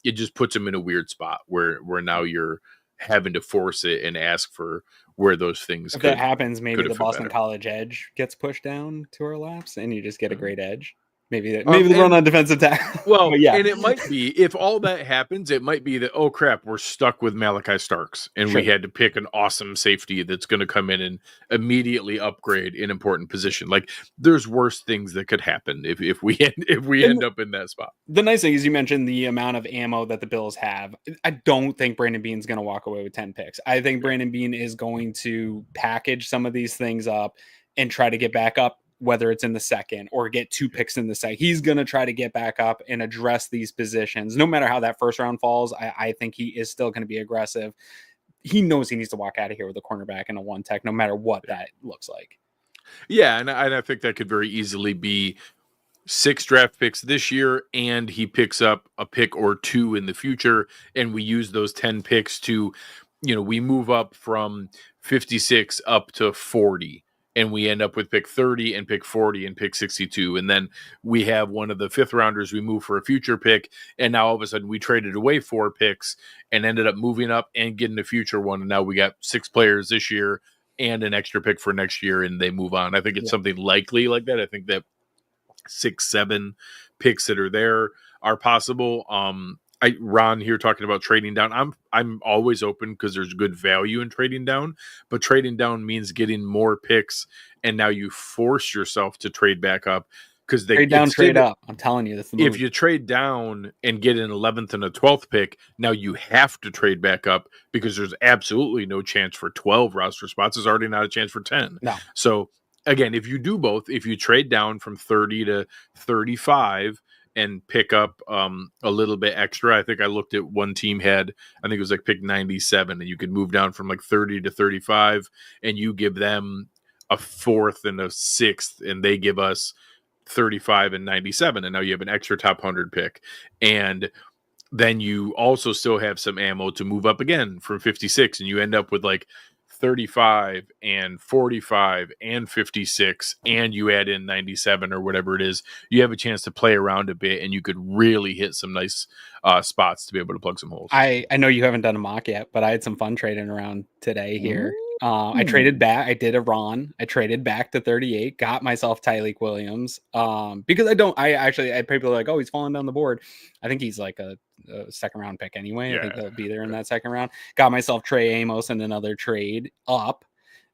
It just puts them in a weird spot where now you're having to force it and ask for where those things. If that happens, maybe the Boston College edge gets pushed down to our laps, and you just get a great edge. Maybe the run on defensive tackle. Well, yeah, and it might be, if all that happens, it might be that, oh crap, we're stuck with Malachi Starks, and we had to pick an awesome safety that's going to come in and immediately upgrade an important position. Like, there's worse things that could happen if we end up in that spot. The nice thing is, you mentioned the amount of ammo that the Bills have. I don't think Brandon Beane's going to walk away with 10 picks. I think Brandon Beane is going to package some of these things up and try to get back up, whether it's in the second or get 2 picks in the second. He's going to try to get back up and address these positions. No matter how that first round falls, I think he is still going to be aggressive. He knows he needs to walk out of here with a cornerback and a 1 tech, no matter what that looks like. Yeah, and I think that could very easily be 6 draft picks this year, and he picks up a pick or 2 in the future, and we use those 10 picks to, we move up from 56 up to 40. And we end up with pick 30 and pick 40 and pick 62. And then we have one of the 5th rounders we move for a future pick. And now all of a sudden we traded away 4 picks and ended up moving up and getting a future one. And now we got 6 players this year and an extra pick for next year, and they move on. I think it's something likely like that. I think that 6, 7 picks that are there are possible. Ron here talking about trading down. I'm always open because there's good value in trading down, but trading down means getting more picks, and now you force yourself to trade back up because they trade down, trade up. I'm telling you, that's the move. If you trade down and get an 11th and a 12th pick, now you have to trade back up because there's absolutely no chance for 12 roster spots. There's already not a chance for 10. No. So again, if you do both, if you trade down from 30 to 35 and pick up a little bit extra. I think I looked at one team had, I think it was like pick 97, and you could move down from like 30 to 35, and you give them a 4th and a 6th, and they give us 35 and 97, and now you have an extra top 100 pick. And then you also still have some ammo to move up again from 56, and you end up with like 35 and 45 and 56, and you add in 97 or whatever it is, you have a chance to play around a bit, and you could really hit some nice spots to be able to plug some holes. I know you haven't done a mock yet, but I had some fun trading around today here. I traded back. I did a Ron. I traded back to 38, got myself Tyleik Williams because people are like, oh, he's falling down the board. I think he's like a second round pick anyway. Yeah. I think he'll be there in that second round. Got myself Trey Amos in another trade up,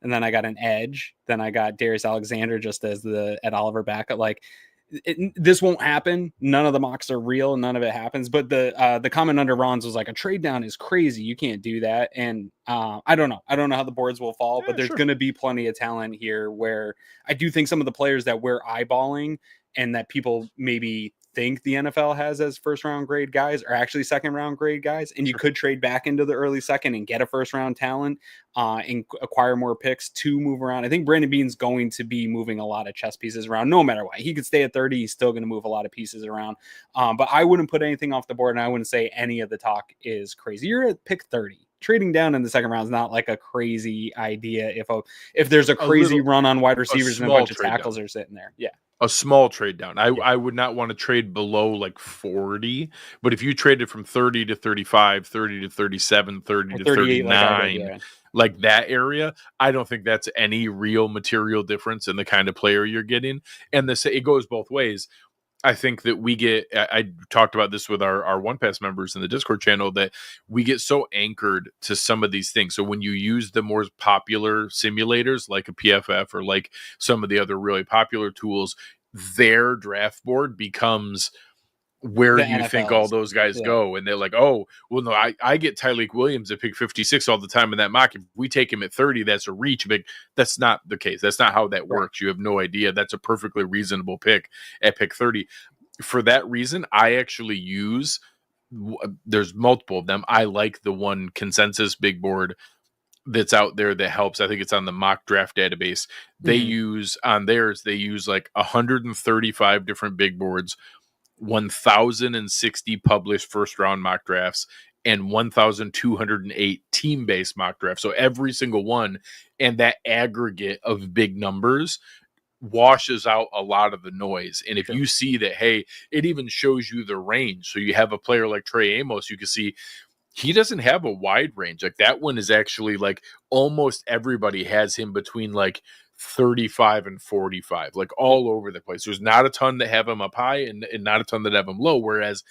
and then I got an edge. Then I got Darius Alexander just as the Ed Oliver backup. Like, this won't happen. None of the mocks are real. None of it happens. But the comment under Ron's was like, a trade down is crazy. You can't do that. And I don't know. I don't know how the boards will fall, but there's going to be plenty of talent here where I do think some of the players that we're eyeballing and that people maybe think the NFL has as first round grade guys are actually second round grade guys. And you could trade back into the early second and get a first round talent and acquire more picks to move around. I think Brandon Beane's going to be moving a lot of chess pieces around no matter what. He could stay at 30. He's still going to move a lot of pieces around. But I wouldn't put anything off the board, and I wouldn't say any of the talk is crazy. You're at pick 30. Trading down in the second round is not like a crazy idea if there's a crazy run on wide receivers and a bunch of tackles are sitting there. Yeah. A small trade down. I would not want to trade below like 40, but if you traded from 30 to 35, 30 to 37, 30 to 39, like that area, I don't think that's any real material difference in the kind of player you're getting. And it goes both ways. I think that I talked about this with our One Pass members in the Discord channel, that we get so anchored to some of these things. So when you use the more popular simulators like a PFF or like some of the other really popular tools, their draft board becomes where The do you think all NFLs. those guys Yeah. go? And they're like, oh, well, no, I get Tyreek Williams at pick 56 all the time in that mock. If we take him at 30, that's a reach. But that's not the case. That's not how that works. You have no idea. That's a perfectly reasonable pick at pick 30. For that reason, I actually use, there's multiple of them. I like the one consensus big board that's out there that helps. I think it's on the mock draft database. They use on theirs, they use like 135 different big boards, 1,060 published first round mock drafts, and 1,208 team based mock drafts. So every single one, and that aggregate of big numbers washes out a lot of the noise. And if you see that, hey, it even shows you the range. So you have a player like Trey Amos, you can see he doesn't have a wide range. Like that one is actually like almost everybody has him between like 35 and 45, like all over the place. There's not a ton that have him up high and not a ton that have him low. Whereas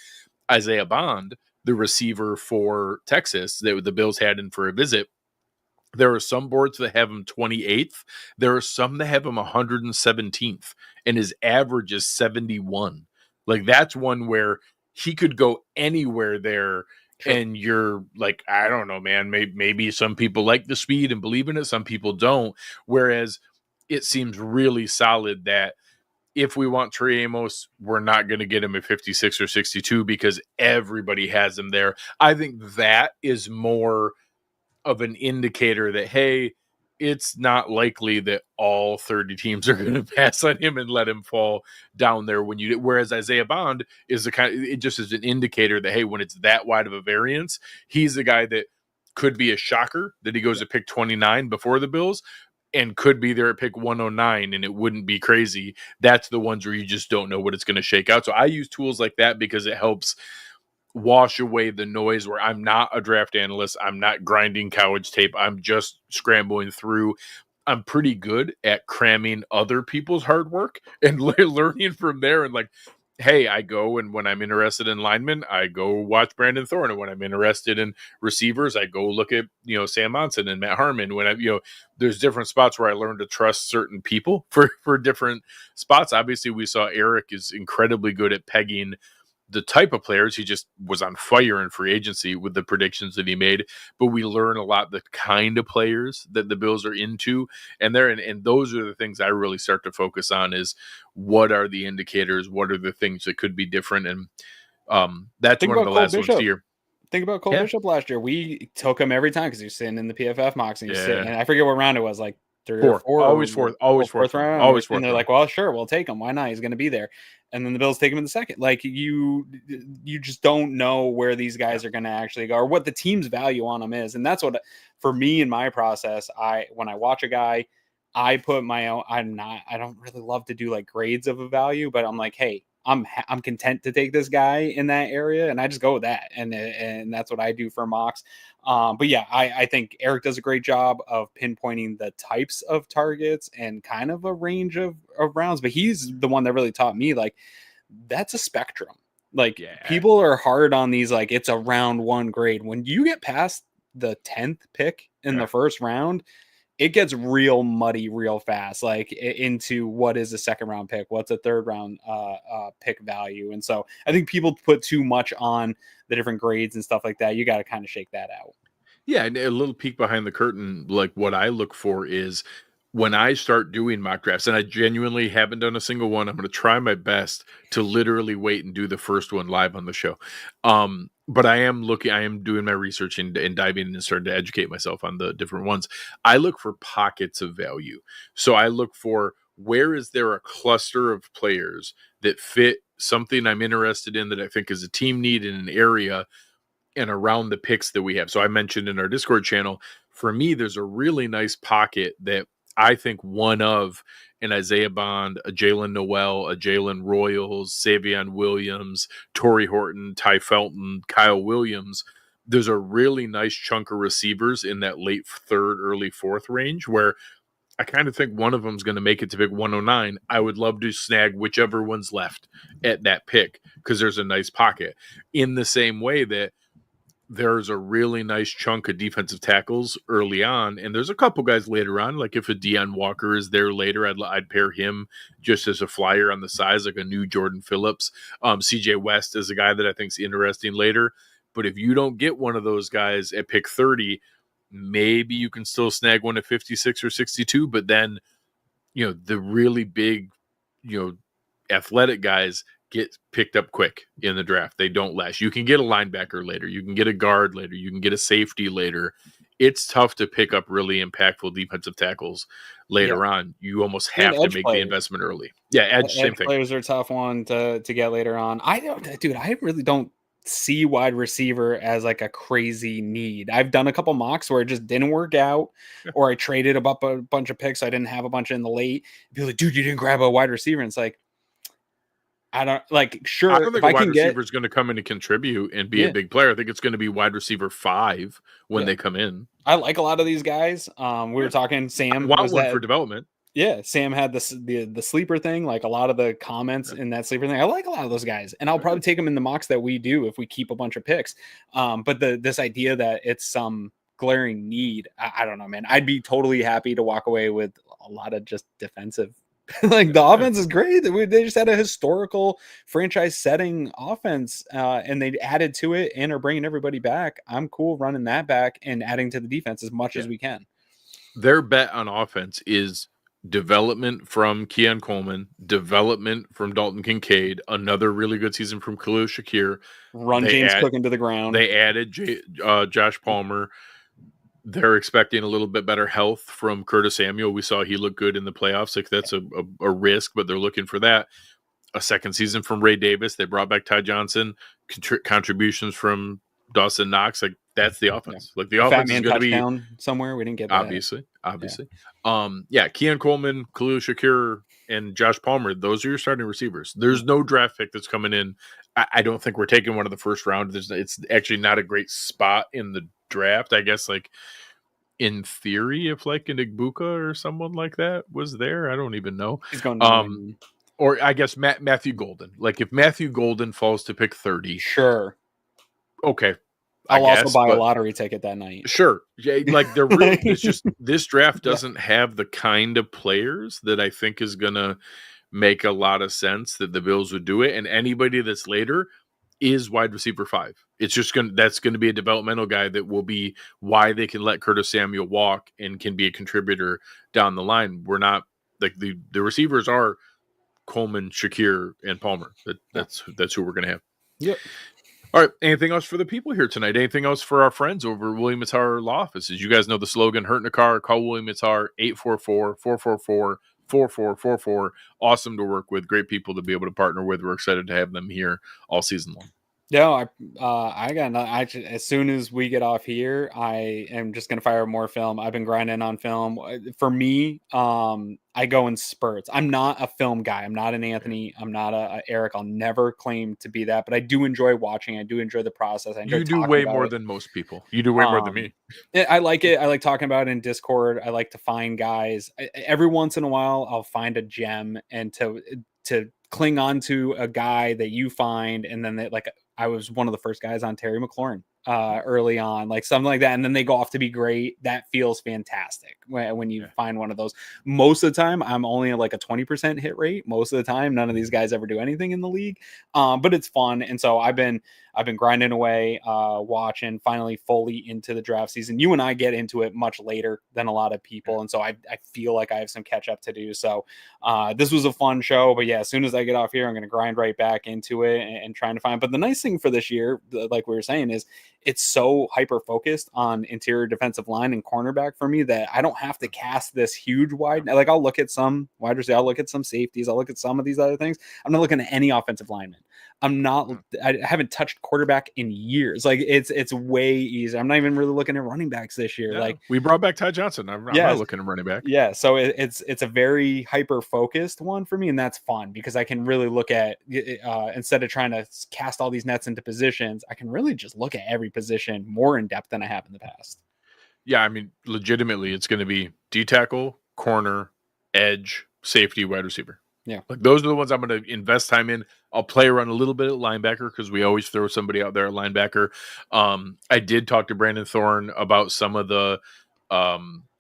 Isaiah Bond, the receiver for Texas that the Bills had in for a visit, there are some boards that have him 28th. There are some that have him 117th, and his average is 71. Like that's one where he could go anywhere there. Sure. And you're like, I don't know, man, maybe some people like the speed and believe in it. Some people don't. Whereas it seems really solid that if we want Trey Amos, we're not going to get him at 56 or 62 because everybody has him there. I think that is more of an indicator that, hey, it's not likely that all 30 teams are going to pass on him and let him fall down there when you, whereas Isaiah Bond is the kind of, it just is an indicator that, hey, when it's that wide of a variance, he's the guy that could be a shocker that he goes to pick 29 before the Bills and could be there at pick 109 and it wouldn't be crazy. That's the ones where you just don't know what it's going to shake out. So I use tools like that because it helps wash away the noise where I'm not a draft analyst. I'm not grinding college tape. I'm just scrambling through. I'm pretty good at cramming other people's hard work and learning from there. And like, hey, I go and when I'm interested in linemen, I go watch Brandon Thorne. And when I'm interested in receivers, I go look at, Sam Monson and Matt Harmon. When there's different spots where I learn to trust certain people for different spots. Obviously we saw Eric is incredibly good at pegging the type of players. He just was on fire in free agency with the predictions that he made, but we learn a lot the kind of players that the Bills are into, and those are the things I really start to focus on is what are the indicators, what are the things that could be different, and that's one of the last ones here. Think about Cole Bishop last year. We took him every time because he was sitting in the PFF mocks and and I forget what round it was, like third or fourth. Fourth round. And they're like, well, sure, we'll take him. Why not? He's going to be there. And then the Bills take him in the second. Like you just don't know where these guys are going to actually go or what the team's value on them is. And that's what, for me in my process, when I watch a guy, I put my own, I don't really love to do like grades of a value, but I'm like, hey, I'm content to take this guy in that area, and I just go with that, and that's what I do for mocks. But yeah, I think Eric does a great job of pinpointing the types of targets and kind of a range of rounds. But he's the one that really taught me like that's a spectrum. Like people are hard on these, like it's a round one grade. When you get past the 10th pick in the first round, it gets real muddy real fast, like into what is a second round pick, what's a third round pick value. And so I think people put too much on the different grades and stuff like that. You got to kind of shake that out. Yeah. And a little peek behind the curtain, like what I look for is when I start doing mock drafts, and I genuinely haven't done a single one, I'm going to try my best to literally wait and do the first one live on the show. But I am doing my research and diving in and starting to educate myself on the different ones. I look for pockets of value. So I look for where is there a cluster of players that fit something I'm interested in that I think is a team need in an area and around the picks that we have. So I mentioned in our Discord channel, for me, there's a really nice pocket that I think one of an Isaiah Bond, a Jalen Noel, a Jalen Royals, Savion Williams, Torrey Horton, Ty Felton, Kyle Williams. There's a really nice chunk of receivers in that late third, early fourth range where I kind of think one of them is going to make it to pick 109. I would love to snag whichever one's left at that pick because there's a nice pocket. In the same way that there's a really nice chunk of defensive tackles early on, and there's a couple guys later on. Like if a Deion Walker is there later, I'd pair him just as a flyer on the size, like a new Jordan Phillips. CJ West is a guy that I think is interesting later. But if you don't get one of those guys at pick 30, maybe you can still snag one at 56 or 62. But then, the really big, athletic guys get picked up quick in the draft. They don't last. You can get a linebacker later. You can get a guard later. You can get a safety later. It's tough to pick up really impactful defensive tackles later on. You almost have to make the investment early. Yeah, edge same thing. Players are a tough one to get later on. I really don't see wide receiver as like a crazy need. I've done a couple mocks where it just didn't work out, or I traded up a bunch of picks. So I didn't have a bunch in the late. People like, dude, you didn't grab a wide receiver. And it's like, I don't sure. I don't think a wide receiver is going to come in and contribute and be a big player. I think it's going to be wide receiver 5 when they come in. I like a lot of these guys. We were talking. Sam want one for development. Yeah, Sam had the sleeper thing. Like a lot of the comments in that sleeper thing. I like a lot of those guys, and I'll probably take them in the mocks that we do if we keep a bunch of picks. But this idea that it's some glaring need, I don't know, man. I'd be totally happy to walk away with a lot of just defensive. Like the offense is great. They just had a historical franchise-setting offense, and they added to it and are bringing everybody back. I'm cool running that back and adding to the defense as much as we can. Their bet on offense is development from Keon Coleman, development from Dalton Kincaid, another really good season from Khalil Shakir. James Cook into the ground. They added Josh Palmer. They're expecting a little bit better health from Curtis Samuel. We saw he looked good in the playoffs. Like that's a risk, but they're looking for that. A second season from Ray Davis. They brought back Ty Johnson. Contributions from Dawson Knox. Like that's the offense. Like the offense is going to be somewhere. We didn't get that. Obviously. Keon Coleman, Khalil Shakir, and Josh Palmer. Those are your starting receivers. There's no draft pick that's coming in. I don't think we're taking one of the first round. It's actually not a great spot in the draft. I guess like in theory, if like an Igbuka or someone like that was there, I don't even know. He's going or I guess Matthew Golden. Like if Matthew Golden falls to pick 30, sure, okay. I'll also buy a lottery ticket that night. Sure, yeah. Like they're really, it's just this draft doesn't have the kind of players that I think is gonna make a lot of sense that the Bills would do it, and anybody that's later is wide receiver 5. It's just that's going to be a developmental guy that will be why they can let Curtis Samuel walk and can be a contributor down the line. We're not like the receivers are Coleman, Shakir, and Palmer. That's who we're going to have. Yep. All right. Anything else for the people here tonight? Anything else for our friends over at William Mattar Law Offices? You guys know the slogan, hurt in a car, call William Mattar, 844-444-4444. Awesome to work with. Great people to be able to partner with. We're excited to have them here all season long. Yeah, as soon as we get off here, I am just going to fire more film. I've been grinding on film. For me, I go in spurts. I'm not a film guy. I'm not an Anthony. I'm not a Eric. I'll never claim to be that, but I do enjoy watching. I do enjoy the process. You do way more than most people. You do way more than me. I like it. I like talking about it in Discord. I like to find guys. Every once in a while, I'll find a gem and to cling on to a guy that you find, and then I was one of the first guys on Terry McLaurin early on, like something like that. And then they go off to be great. That feels fantastic when you find one of those. Most of the time, I'm only at like a 20% hit rate. Most of the time, none of these guys ever do anything in the league, but it's fun. And so I've been grinding away, watching, finally fully into the draft season. You and I get into it much later than a lot of people. And so I feel like I have some catch up to do. So this was a fun show, but yeah, as soon as I get off here, I'm going to grind right back into it and trying to find, but the nice thing for this year, like we were saying, is it's so hyper focused on interior defensive line and cornerback for me that I don't have to cast this huge wide. Like I'll look at some wide receivers, I'll look at some safeties, I'll look at some of these other things. I'm not looking at any offensive lineman. I haven't touched quarterback in years. Like it's way easier. I'm not even really looking at running backs this year. Yeah. Like we brought back Ty Johnson. I'm not looking at running back. Yeah. So it's a very hyper focused one for me. And that's fun because I can really look at, instead of trying to cast all these nets into positions, I can really just look at every position more in depth than I have in the past. Yeah. I mean, legitimately it's going to be D tackle, corner, edge, safety, wide receiver. Yeah. Like those are the ones I'm going to invest time in. I'll play around a little bit at linebacker because we always throw somebody out there at linebacker. I did talk to Brandon Thorne about some of the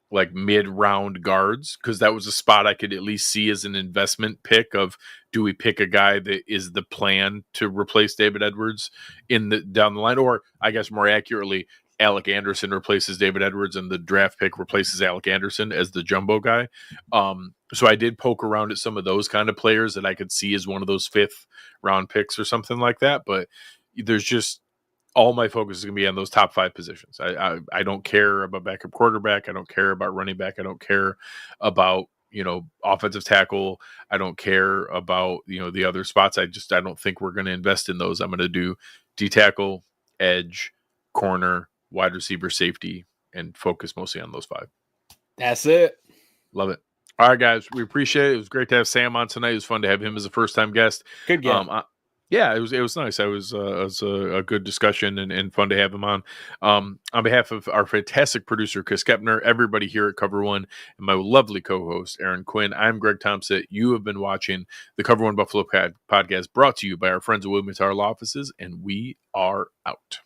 like mid-round guards because that was a spot I could at least see as an investment pick of, do we pick a guy that is the plan to replace David Edwards down the line, or I guess more accurately, Alec Anderson replaces David Edwards and the draft pick replaces Alec Anderson as the jumbo guy. So I did poke around at some of those kind of players that I could see as one of those 5th round picks or something like that. But there's just, all my focus is going to be on those top 5 positions. I don't care about backup quarterback. I don't care about running back. I don't care about, offensive tackle. I don't care about, the other spots. I don't think we're going to invest in those. I'm going to do D tackle, edge, corner, wide receiver, safety, and focus mostly on those 5. That's it. Love it. All right, guys, we appreciate it. It was great to have Sam on tonight. It was fun to have him as a first-time guest. Good guest. Yeah, it was nice. It was a good discussion and fun to have him on. On behalf of our fantastic producer, Chris Kepner, everybody here at Cover One, and my lovely co-host, Aaron Quinn, I'm Greg Tompsett. You have been watching the Cover One Buffalo podcast, brought to you by our friends at William Mattar Law Offices, and we are out.